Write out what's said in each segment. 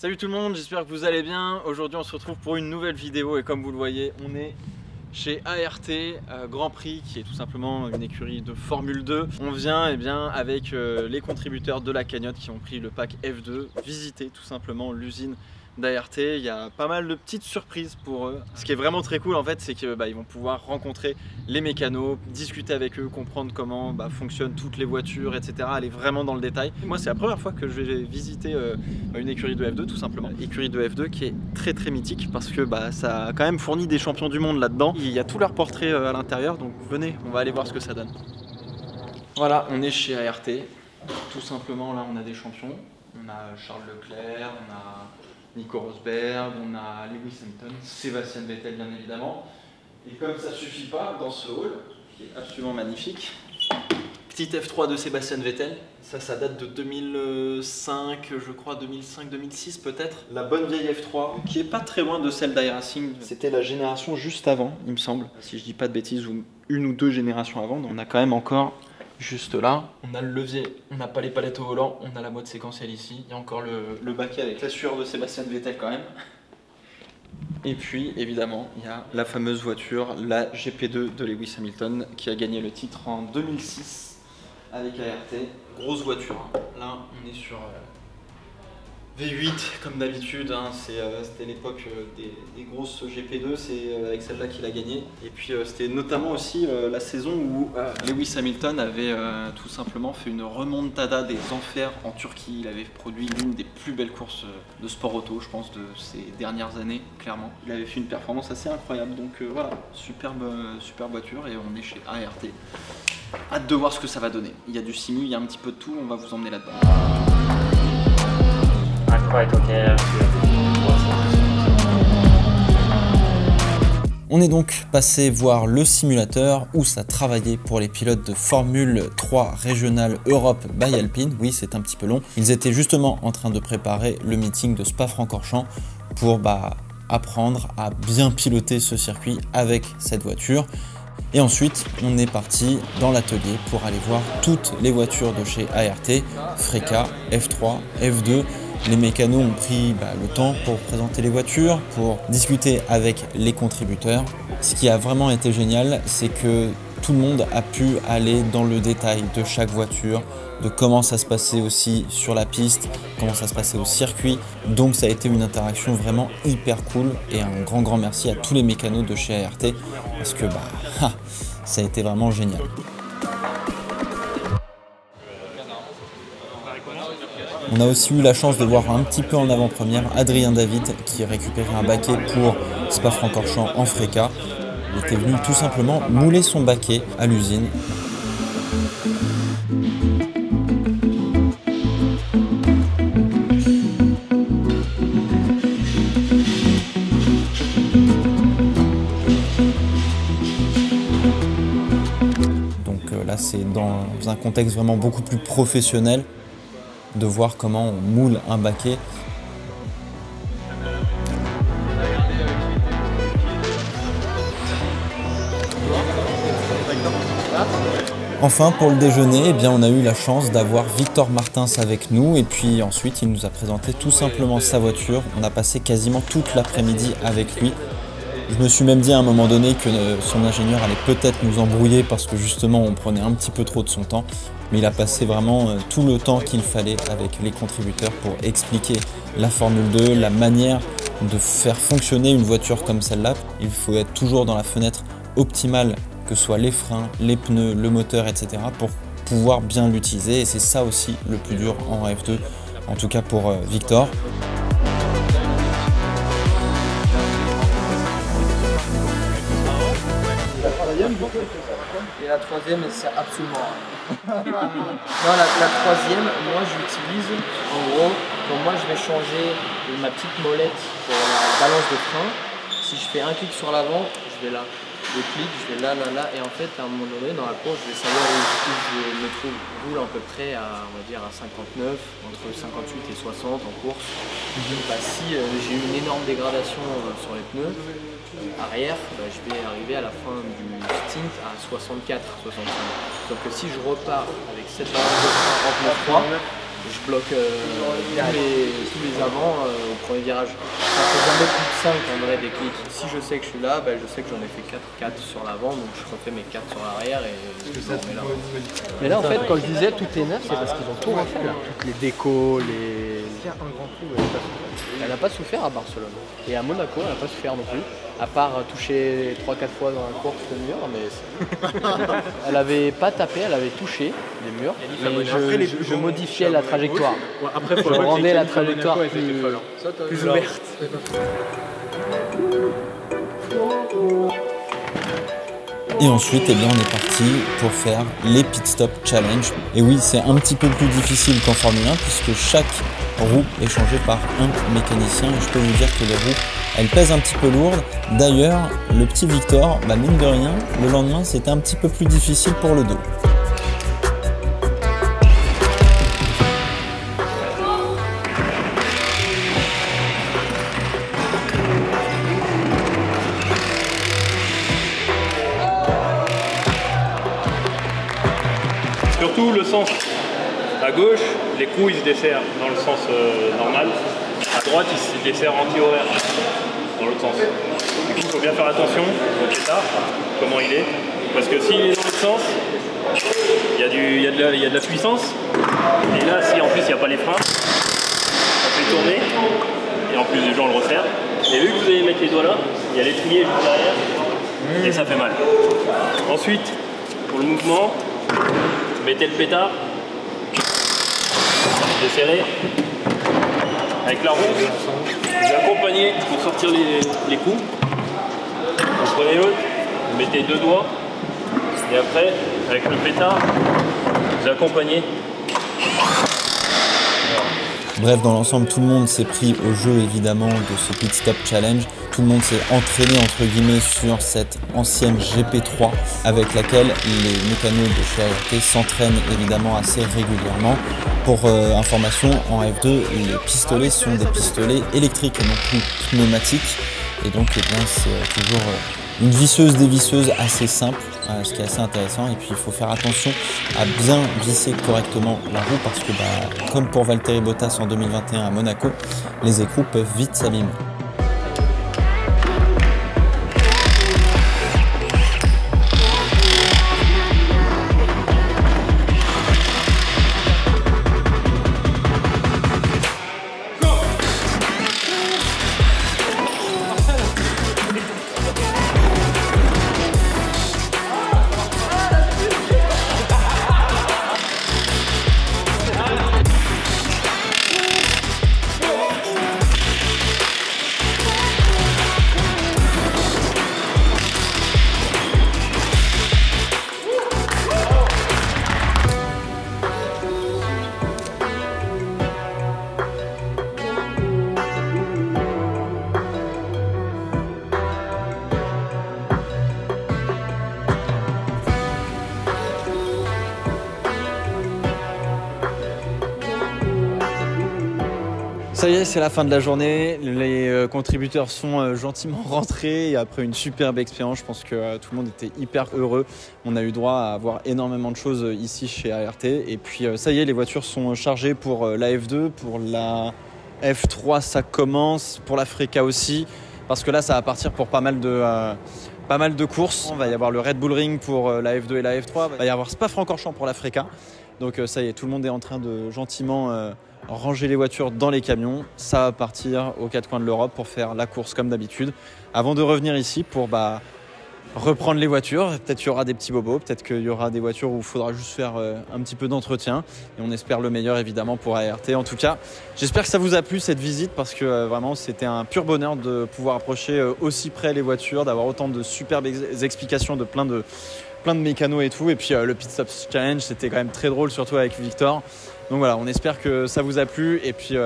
Salut tout le monde, j'espère que vous allez bien. Aujourd'hui on se retrouve pour une nouvelle vidéo et comme vous le voyez, on est chez ART Grand Prix qui est tout simplement une écurie de Formule 2. On vient avec les contributeurs de la cagnotte qui ont pris le pack F2 visiter tout simplement l'usine d'ART. Il y a pas mal de petites surprises pour eux. Ce qui est vraiment très cool en fait, c'est qu'ils vont pouvoir rencontrer les mécanos, discuter avec eux, comprendre comment fonctionnent toutes les voitures, etc. Aller vraiment dans le détail. Moi c'est la première fois que je vais visiter une écurie de F2 tout simplement. Écurie de F2 qui est très mythique parce que ça a quand même fourni des champions du monde là-dedans. Il y a tous leurs portraits à l'intérieur, donc venez, on va aller voir ce que ça donne. Voilà, on est chez ART. Tout simplement là on a des champions. On a Charles Leclerc, on a Nico Rosberg, on a Lewis Hamilton, Sébastien Vettel bien évidemment. Et comme ça suffit pas, dans ce hall, qui est absolument magnifique, petite F3 de Sébastien Vettel, ça date de 2005, je crois, 2005-2006 peut-être. La bonne vieille F3, qui est pas très loin de celle d'iRacing. C'était la génération juste avant, il me semble, si je dis pas de bêtises, ou une ou deux générations avant. Donc on a quand même encore, juste là, on a le levier, on n'a pas les palettes au volant, on a la mode séquentielle ici. Il y a encore le baquet avec la sueur de Sébastien Vettel quand même. Et puis évidemment il y a la fameuse voiture, la GP2 de Lewis Hamilton qui a gagné le titre en 2006 avec ART. Grosse voiture, là on est sur V8 comme d'habitude, c'était l'époque des grosses GP2, c'est avec celle-là qu'il a gagné. Et puis c'était notamment aussi la saison où Lewis Hamilton avait tout simplement fait une remontada des enfers en Turquie. Il avait produit l'une des plus belles courses de sport auto, je pense, de ces dernières années, clairement. Il avait fait une performance assez incroyable, donc voilà, superbe voiture et on est chez ART. Hâte de voir ce que ça va donner. Il y a du simu, il y a un petit peu de tout, on va vous emmener là-dedans. On est donc passé voir le simulateur où ça travaillait pour les pilotes de Formule 3 Régional Europe by Alpine. Oui, c'est un petit peu long. Ils étaient justement en train de préparer le meeting de Spa-Francorchamps pour apprendre à bien piloter ce circuit avec cette voiture. Et ensuite, on est parti dans l'atelier pour aller voir toutes les voitures de chez ART, Freca, F3, F2. Les mécanos ont pris le temps pour présenter les voitures, pour discuter avec les contributeurs. Ce qui a vraiment été génial, c'est que tout le monde a pu aller dans le détail de chaque voiture, de comment ça se passait aussi sur la piste, comment ça se passait au circuit. Donc ça a été une interaction vraiment hyper cool et un grand merci à tous les mécanos de chez ART parce que ça a été vraiment génial. On a aussi eu la chance de voir un petit peu en avant-première Adrien David qui récupérait un baquet pour Spa-Francorchamps en Freca. Il était venu tout simplement mouler son baquet à l'usine. Donc là c'est dans un contexte vraiment beaucoup plus professionnel de voir comment on moule un baquet. Enfin, pour le déjeuner, on a eu la chance d'avoir Victor Martins avec nous et puis ensuite il nous a présenté tout simplement sa voiture. On a passé quasiment toute l'après-midi avec lui. Je me suis même dit à un moment donné que son ingénieur allait peut-être nous embrouiller parce que justement on prenait un petit peu trop de son temps. Mais il a passé vraiment tout le temps qu'il fallait avec les contributeurs pour expliquer la Formule 2, la manière de faire fonctionner une voiture comme celle-là. Il faut être toujours dans la fenêtre optimale, que ce soit les freins, les pneus, le moteur, etc. pour pouvoir bien l'utiliser. Et c'est ça aussi le plus dur en F2, en tout cas pour Victor. Et la troisième, c'est absolument rien. Non, la troisième, moi j'utilise, en gros, donc moi je vais changer ma petite molette pour la balance de frein. Si je fais un clic sur l'avant, je vais là. Deux clics, je vais là, et en fait, à un moment donné, dans la course, je vais savoir où je me trouve. Je roule à peu près à, on va dire, à 59, entre 58 et 60 en course. Si j'ai eu une énorme dégradation sur les pneus arrière, je vais arriver à la fin du stint à 64, 65. Sauf que si je repars avec cette balance de frein en pneu froid, je bloque tous les avants au premier virage. Ça fait jamais plus de 5 en vrai des clics. Si je sais que je suis là, je sais que j'en ai fait 4 sur l'avant, donc je refais mes 4 sur l'arrière et je le remets là. Mais là en fait quand je disais tout est neuf, c'est parce qu'ils ont tout refait là. Toutes les décos, les... un grand prix, elle n'a pas souffert à Barcelone. Et à Monaco, elle n'a pas souffert non plus. À part toucher 3-4 fois dans la course le mur, mais elle avait pas tapé, elle avait touché les murs. Mais je modifiais la trajectoire. Après, je rendais la trajectoire plus ouverte. Et ensuite, eh bien, on est parti pour faire les pit stop challenge. Et oui, c'est un petit peu plus difficile qu'en Formule 1 puisque chaque roue est changée par un mécanicien. Et je peux vous dire que les roues, elles pèsent un petit peu lourdes. D'ailleurs, le petit Victor, mine de rien, le lendemain, c'était un petit peu plus difficile pour le dos. Surtout le sens à gauche, les coups ils se desserrent dans le sens normal. À droite ils se desserrent anti-horaire dans l'autre sens. Du coup il faut bien faire attention au pétard, comment il est. Parce que s'il est dans l'autre sens, il y a de la puissance. Et là si en plus il n'y a pas les freins, ça fait tourner. Et en plus les gens le resserrent. Et vu que vous allez mettre les doigts là, il y a l'étrier juste derrière. Et ça fait mal. Ensuite, pour le mouvement, mettez le pétard, desserrez avec la roue, vous accompagnez pour sortir les coups. Vous prenez l'autre, vous mettez 2 doigts et après avec le pétard, vous accompagnez. Bref, dans l'ensemble, tout le monde s'est pris au jeu évidemment de ce pit stop challenge. Tout le monde s'est entraîné entre guillemets sur cette ancienne GP3 avec laquelle les mécanos de chez ART s'entraînent évidemment assez régulièrement. Pour information, en F2, les pistolets sont des pistolets électriques et non plus pneumatiques. Et donc, eh bien, c'est toujours une visseuse dévisseuse assez simple, ce qui est assez intéressant. Et puis il faut faire attention à bien visser correctement la roue parce que comme pour Valtteri Bottas en 2021 à Monaco, les écrous peuvent vite s'abîmer. Ça y est, c'est la fin de la journée. Les contributeurs sont gentiment rentrés et après une superbe expérience, je pense que tout le monde était hyper heureux. On a eu droit à voir énormément de choses ici chez ART. Et puis ça y est, les voitures sont chargées pour la F2, pour la F3 ça commence, pour la Freca aussi. Parce que là, ça va partir pour pas mal de courses. Il va y avoir le Red Bull Ring pour la F2 et la F3. Il va y avoir Spa-Francorchamps pour la Freca. Donc ça y est, tout le monde est en train de gentiment ranger les voitures dans les camions. Ça va partir aux 4 coins de l'Europe pour faire la course comme d'habitude. Avant de revenir ici pour reprendre les voitures. Peut-être qu'il y aura des petits bobos, peut-être qu'il y aura des voitures où il faudra juste faire un petit peu d'entretien. Et on espère le meilleur évidemment pour ART. En tout cas, j'espère que ça vous a plu cette visite parce que vraiment c'était un pur bonheur de pouvoir approcher aussi près les voitures, d'avoir autant de superbes explications de plein de mécanos et tout. Et puis le Pit Stop Challenge, c'était quand même très drôle, surtout avec Victor. Donc voilà, on espère que ça vous a plu et puis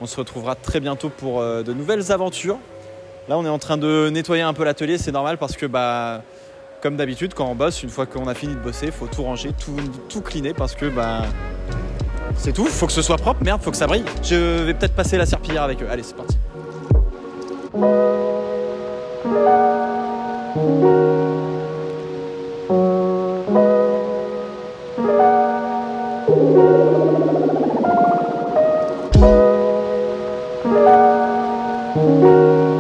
on se retrouvera très bientôt pour de nouvelles aventures. Là, on est en train de nettoyer un peu l'atelier, c'est normal parce que comme d'habitude, quand on bosse, une fois qu'on a fini de bosser, il faut tout ranger, tout cleaner parce que c'est tout, il faut que ce soit propre, merde, il faut que ça brille. Je vais peut-être passer la serpillière avec eux. Allez, c'est parti. Voilà.